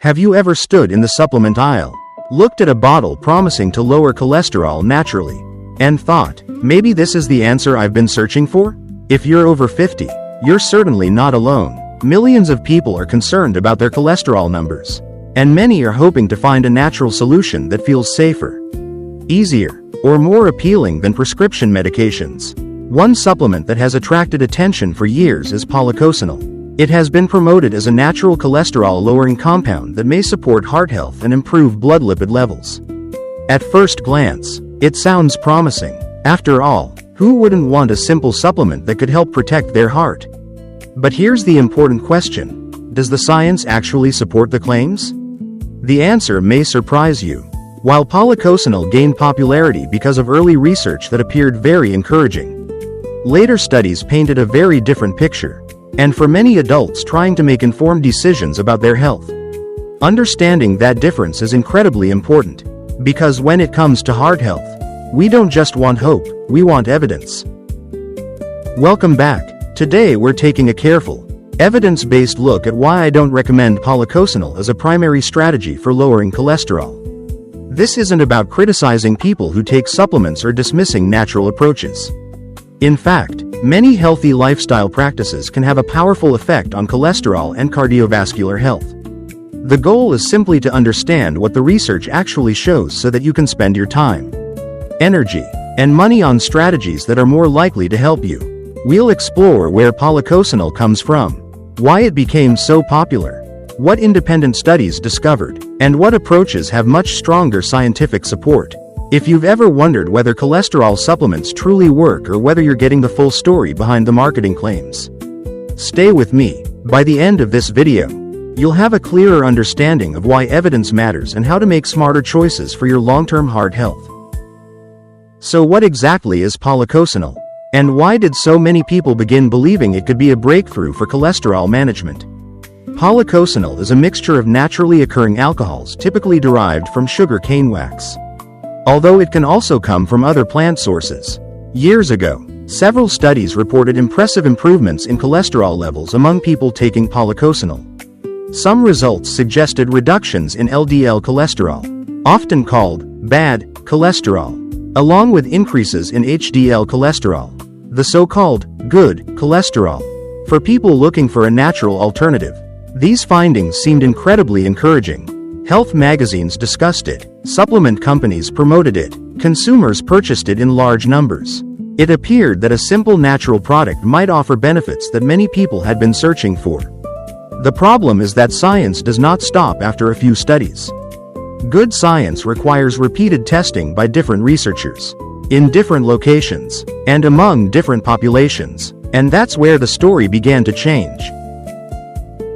Have you ever stood in the supplement aisle, looked at a bottle promising to lower cholesterol naturally, and thought, maybe this is the answer I've been searching for? If you're over 50, you're certainly not alone. Millions of people are concerned about their cholesterol numbers, and many are hoping to find a natural solution that feels safer, easier, or more appealing than prescription medications. One supplement that has attracted attention for years is Policosanol. It has been promoted as a natural cholesterol-lowering compound that may support heart health and improve blood lipid levels. At first glance, it sounds promising. After all, who wouldn't want a simple supplement that could help protect their heart? But here's the important question: does the science actually support the claims? The answer may surprise you. While Policosanol gained popularity because of early research that appeared very encouraging, later studies painted a very different picture. And for many adults trying to make informed decisions about their health, understanding that difference is incredibly important. Because when it comes to heart health, we don't just want hope, we want evidence. Welcome back. Today we're taking a careful, evidence-based look at why I don't recommend Policosanol as a primary strategy for lowering cholesterol. This isn't about criticizing people who take supplements or dismissing natural approaches. In fact, many healthy lifestyle practices can have a powerful effect on cholesterol and cardiovascular health. The goal is simply to understand what the research actually shows so that you can spend your time, energy, and money on strategies that are more likely to help you. We'll explore where Policosanol comes from, why it became so popular, what independent studies discovered, and what approaches have much stronger scientific support. If you've ever wondered whether cholesterol supplements truly work or whether you're getting the full story behind the marketing claims, stay with me. By the end of this video, you'll have a clearer understanding of why evidence matters and how to make smarter choices for your long-term heart health. So what exactly is Policosanol? And why did so many people begin believing it could be a breakthrough for cholesterol management? Policosanol is a mixture of naturally occurring alcohols typically derived from sugar cane wax, although it can also come from other plant sources. Years ago, several studies reported impressive improvements in cholesterol levels among people taking Policosanol. Some results suggested reductions in LDL cholesterol, often called bad cholesterol, along with increases in HDL cholesterol, the so-called good cholesterol. For people looking for a natural alternative, these findings seemed incredibly encouraging. Health magazines discussed it, supplement companies promoted it, consumers purchased it in large numbers. It appeared that a simple natural product might offer benefits that many people had been searching for. The problem is that science does not stop after a few studies. Good science requires repeated testing by different researchers, in different locations, and among different populations, and that's where the story began to change.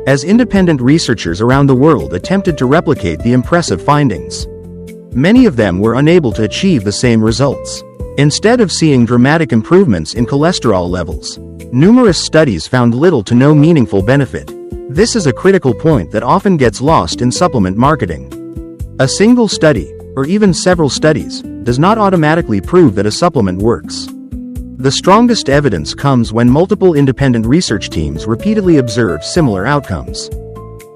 As independent researchers around the world attempted to replicate the impressive findings, many of them were unable to achieve the same results. Instead of seeing dramatic improvements in cholesterol levels, numerous studies found little to no meaningful benefit. This is a critical point that often gets lost in supplement marketing. A single study, or even several studies, does not automatically prove that a supplement works. The strongest evidence comes when multiple independent research teams repeatedly observe similar outcomes.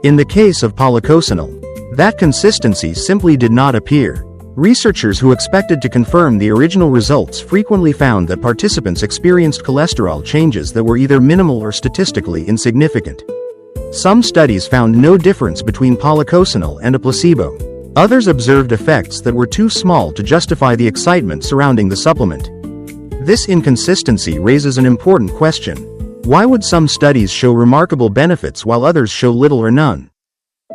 In the case of Policosanol, that consistency simply did not appear. Researchers who expected to confirm the original results frequently found that participants experienced cholesterol changes that were either minimal or statistically insignificant. Some studies found no difference between Policosanol and a placebo. Others observed effects that were too small to justify the excitement surrounding the supplement. This inconsistency raises an important question. Why would some studies show remarkable benefits while others show little or none?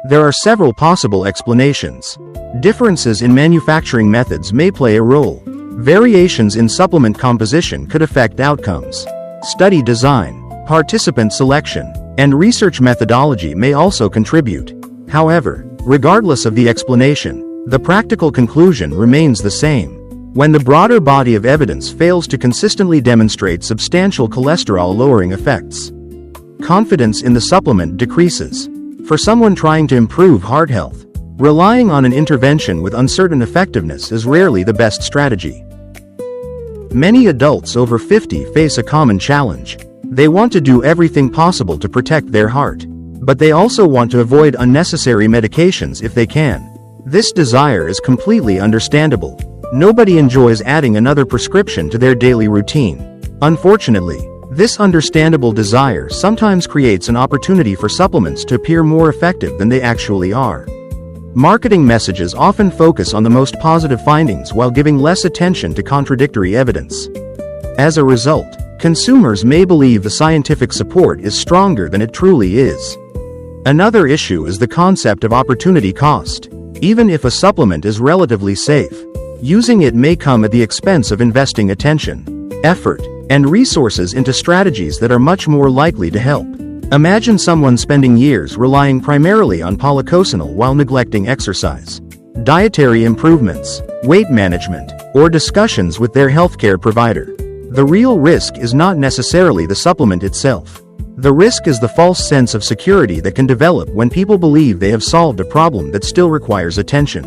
There are several possible explanations. Differences in manufacturing methods may play a role. Variations in supplement composition could affect outcomes. Study design, participant selection, and research methodology may also contribute. However, regardless of the explanation, the practical conclusion remains the same. When the broader body of evidence fails to consistently demonstrate substantial cholesterol-lowering effects, confidence in the supplement decreases. For someone trying to improve heart health, relying on an intervention with uncertain effectiveness is rarely the best strategy. Many adults over 50 face a common challenge. They want to do everything possible to protect their heart, But they also want to avoid unnecessary medications if they can. This desire is completely understandable. Nobody enjoys adding another prescription to their daily routine. Unfortunately, this understandable desire sometimes creates an opportunity for supplements to appear more effective than they actually are. Marketing messages often focus on the most positive findings while giving less attention to contradictory evidence. As a result, consumers may believe the scientific support is stronger than it truly is. Another issue is the concept of opportunity cost. Even if a supplement is relatively safe, using it may come at the expense of investing attention, effort, and resources into strategies that are much more likely to help. Imagine someone spending years relying primarily on Policosanol while neglecting exercise, dietary improvements, weight management, or discussions with their healthcare provider. The real risk is not necessarily the supplement itself. The risk is the false sense of security that can develop when people believe they have solved a problem that still requires attention.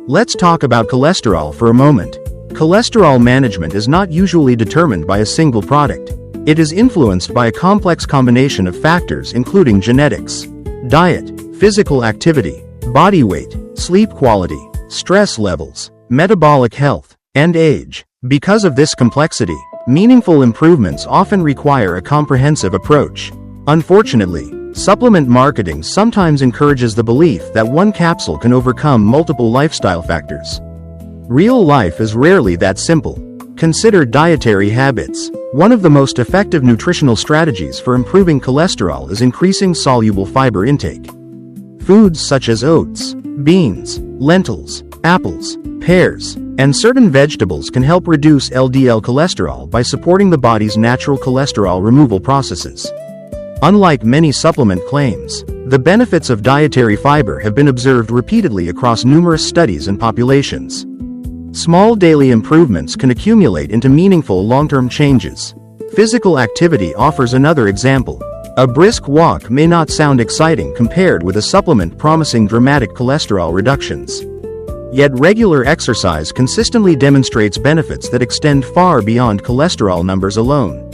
Let's talk about cholesterol for a moment. Cholesterol management is not usually determined by a single product. It is influenced by a complex combination of factors including genetics, diet, physical activity, body weight, sleep quality, stress levels, metabolic health, and age. Because of this complexity, meaningful improvements often require a comprehensive approach. Unfortunately, supplement marketing sometimes encourages the belief that one capsule can overcome multiple lifestyle factors. Real life is rarely that simple. Consider dietary habits. One of the most effective nutritional strategies for improving cholesterol is increasing soluble fiber intake. Foods such as oats, beans, lentils, apples, pears, and certain vegetables can help reduce LDL cholesterol by supporting the body's natural cholesterol removal processes. Unlike many supplement claims, the benefits of dietary fiber have been observed repeatedly across numerous studies and populations. Small daily improvements can accumulate into meaningful long-term changes. Physical activity offers another example. A brisk walk may not sound exciting compared with a supplement promising dramatic cholesterol reductions. Yet regular exercise consistently demonstrates benefits that extend far beyond cholesterol numbers alone.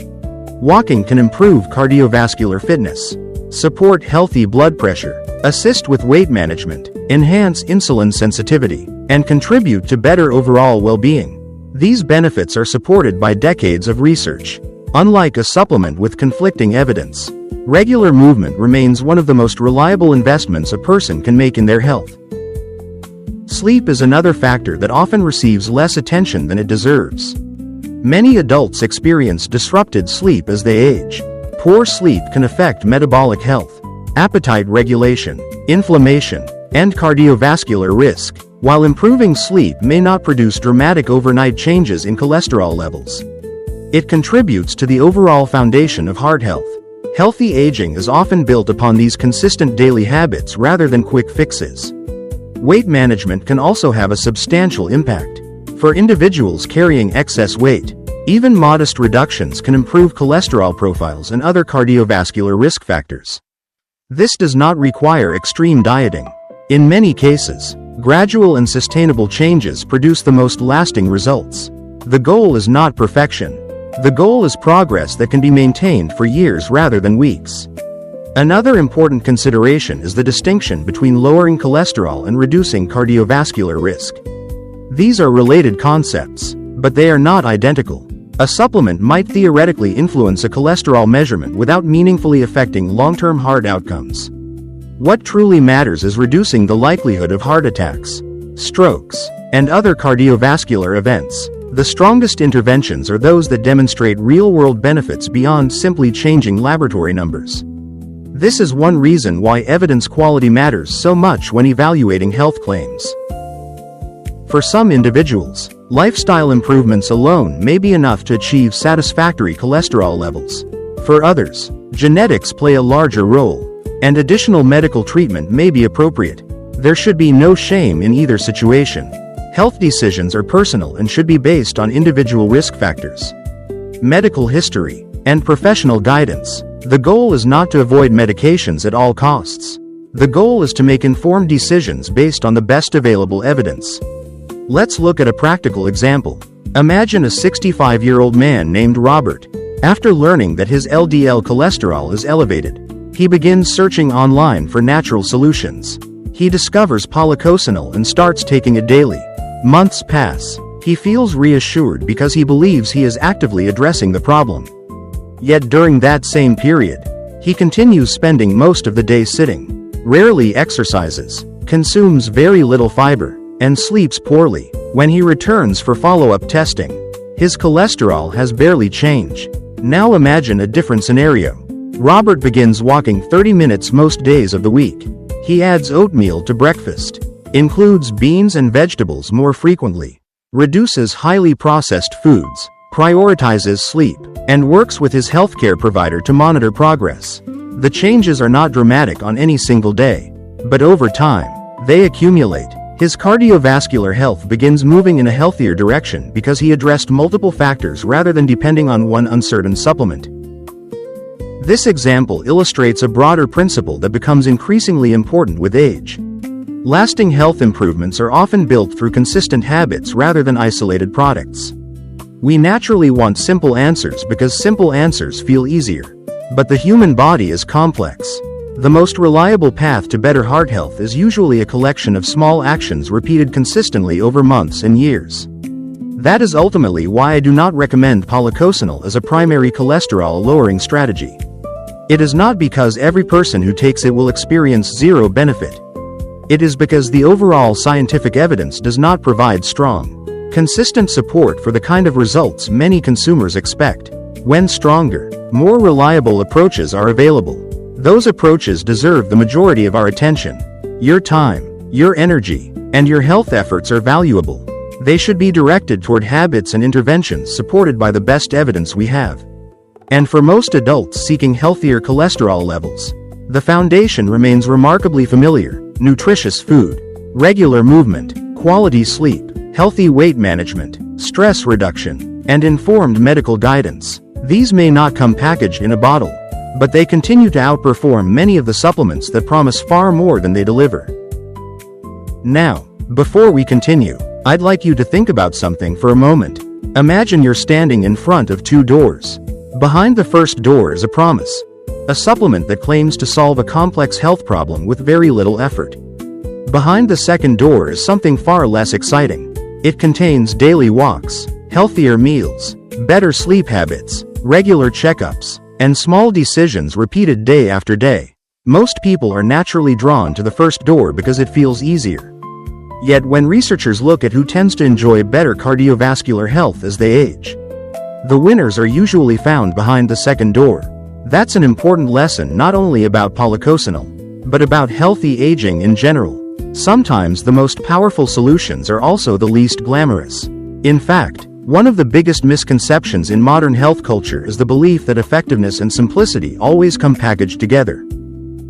Walking can improve cardiovascular fitness, support healthy blood pressure, assist with weight management, enhance insulin sensitivity, and contribute to better overall well-being. These benefits are supported by decades of research. Unlike a supplement with conflicting evidence, regular movement remains one of the most reliable investments a person can make in their health. Sleep is another factor that often receives less attention than it deserves. Many adults experience disrupted sleep as they age. Poor sleep can affect metabolic health, appetite regulation, inflammation, and cardiovascular risk. While improving sleep may not produce dramatic overnight changes in cholesterol levels, it contributes to the overall foundation of heart health. Healthy aging is often built upon these consistent daily habits rather than quick fixes. Weight management can also have a substantial impact. For individuals carrying excess weight, even modest reductions can improve cholesterol profiles and other cardiovascular risk factors. This does not require extreme dieting. In many cases, gradual and sustainable changes produce the most lasting results. The goal is not perfection. The goal is progress that can be maintained for years rather than weeks. Another important consideration is the distinction between lowering cholesterol and reducing cardiovascular risk. These are related concepts, but they are not identical. A supplement might theoretically influence a cholesterol measurement without meaningfully affecting long-term heart outcomes. What truly matters is reducing the likelihood of heart attacks, strokes, and other cardiovascular events. The strongest interventions are those that demonstrate real-world benefits beyond simply changing laboratory numbers. This is one reason why evidence quality matters so much when evaluating health claims. For some individuals, lifestyle improvements alone may be enough to achieve satisfactory cholesterol levels. For others, genetics play a larger role, and additional medical treatment may be appropriate. There should be no shame in either situation. Health decisions are personal and should be based on individual risk factors, medical history, and professional guidance. The goal is not to avoid medications at all costs. The goal is to make informed decisions based on the best available evidence. Let's look at a practical example. Imagine a 65-year-old man named Robert. After learning that his LDL cholesterol is elevated, He begins searching online for natural solutions. He discovers Policosanol and starts taking it daily. Months pass. He feels reassured because he believes he is actively addressing the problem. Yet during that same period, he continues spending most of the day sitting, rarely exercises, consumes very little fiber, and sleeps poorly. When he returns for follow-up testing, his cholesterol has barely changed. Now imagine a different scenario. Robert begins walking 30 minutes most days of the week. He adds oatmeal to breakfast, includes beans and vegetables more frequently, reduces highly processed foods, prioritizes sleep, and works with his healthcare provider to monitor progress. The changes are not dramatic on any single day, but over time, they accumulate. His cardiovascular health begins moving in a healthier direction because he addressed multiple factors rather than depending on one uncertain supplement. This example illustrates a broader principle that becomes increasingly important with age. Lasting health improvements are often built through consistent habits rather than isolated products. We naturally want simple answers because simple answers feel easier. But the human body is complex. The most reliable path to better heart health is usually a collection of small actions repeated consistently over months and years. That is ultimately why I do not recommend Policosanol as a primary cholesterol-lowering strategy. It is not because every person who takes it will experience zero benefit. It is because the overall scientific evidence does not provide strong, consistent support for the kind of results many consumers expect. When stronger, more reliable approaches are available, those approaches deserve the majority of our attention. Your time, your energy, and your health efforts are valuable. They should be directed toward habits and interventions supported by the best evidence we have. And for most adults seeking healthier cholesterol levels, the foundation remains remarkably familiar: nutritious food, regular movement, quality sleep, healthy weight management, stress reduction, and informed medical guidance. These may not come packaged in a bottle, but they continue to outperform many of the supplements that promise far more than they deliver. Now, before we continue, I'd like you to think about something for a moment. Imagine you're standing in front of two doors. Behind the first door is a promise, a supplement that claims to solve a complex health problem with very little effort. Behind the second door is something far less exciting. It contains daily walks, healthier meals, better sleep habits, regular checkups, and small decisions repeated day after day. Most people are naturally drawn to the first door because it feels easier. Yet when researchers look at who tends to enjoy better cardiovascular health as they age, the winners are usually found behind the second door. That's an important lesson not only about Policosanol, but about healthy aging in general. Sometimes the most powerful solutions are also the least glamorous. In fact, one of the biggest misconceptions in modern health culture is the belief that effectiveness and simplicity always come packaged together.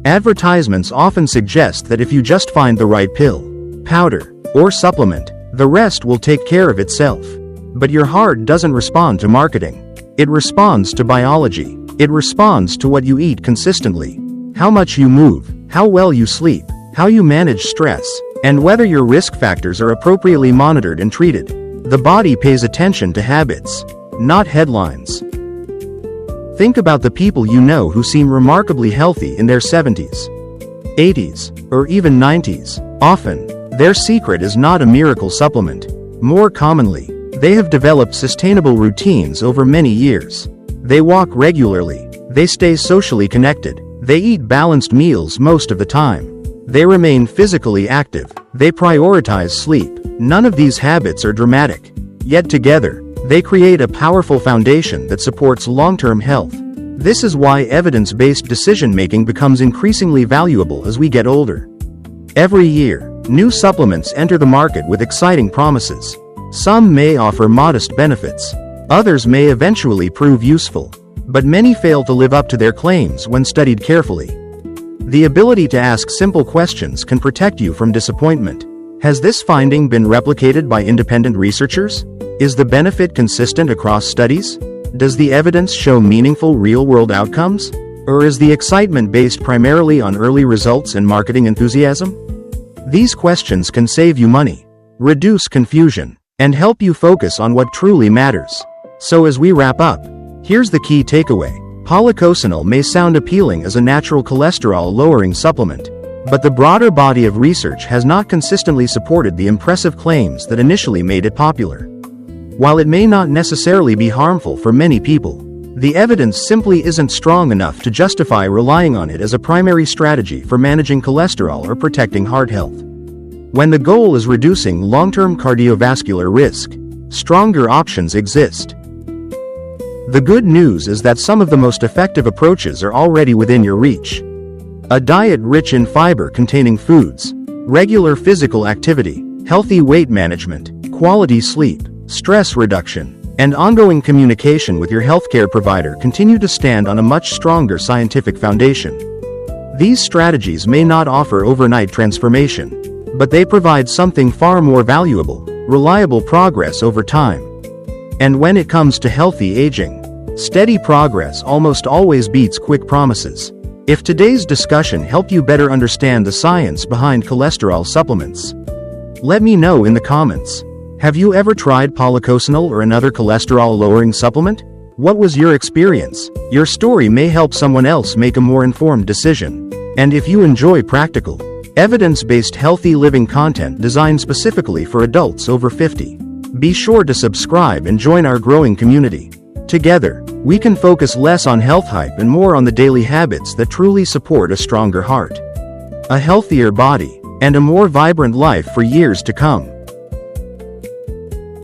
Advertisements often suggest that if you just find the right pill, powder, or supplement, the rest will take care of itself. But your heart doesn't respond to marketing. It responds to biology. It responds to what you eat consistently, how much you move, how well you sleep, how you manage stress, and whether your risk factors are appropriately monitored and treated. The body pays attention to habits, not headlines. Think about the people you know who seem remarkably healthy in their 70s, 80s, or even 90s. Often, their secret is not a miracle supplement. More commonly, they have developed sustainable routines over many years. They walk regularly, they stay socially connected, they eat balanced meals most of the time. They remain physically active, they prioritize sleep. None of these habits are dramatic. Yet together, they create a powerful foundation that supports long-term health. This is why evidence-based decision-making becomes increasingly valuable as we get older. Every year, new supplements enter the market with exciting promises. Some may offer modest benefits. Others may eventually prove useful. But many fail to live up to their claims when studied carefully. The ability to ask simple questions can protect you from disappointment. Has this finding been replicated by independent researchers? Is the benefit consistent across studies? Does the evidence show meaningful real-world outcomes? Or is the excitement based primarily on early results and marketing enthusiasm? These questions can save you money, reduce confusion, and help you focus on what truly matters. So as we wrap up, here's the key takeaway. Policosanol may sound appealing as a natural cholesterol-lowering supplement, but the broader body of research has not consistently supported the impressive claims that initially made it popular. While it may not necessarily be harmful for many people, the evidence simply isn't strong enough to justify relying on it as a primary strategy for managing cholesterol or protecting heart health. When the goal is reducing long-term cardiovascular risk, stronger options exist. The good news is that some of the most effective approaches are already within your reach. A diet rich in fiber-containing foods, regular physical activity, healthy weight management, quality sleep, stress reduction, and ongoing communication with your healthcare provider continue to stand on a much stronger scientific foundation. These strategies may not offer overnight transformation, but they provide something far more valuable: reliable progress over time. And when it comes to healthy aging, steady progress almost always beats quick promises. If today's discussion helped you better understand the science behind cholesterol supplements, let me know in the comments. Have you ever tried Policosanol or another cholesterol-lowering supplement? What was your experience? Your story may help someone else make a more informed decision. And if you enjoy practical, evidence-based healthy living content designed specifically for adults over 50, be sure to subscribe and join our growing community. Together, we can focus less on health hype and more on the daily habits that truly support a stronger heart, a healthier body, and a more vibrant life for years to come.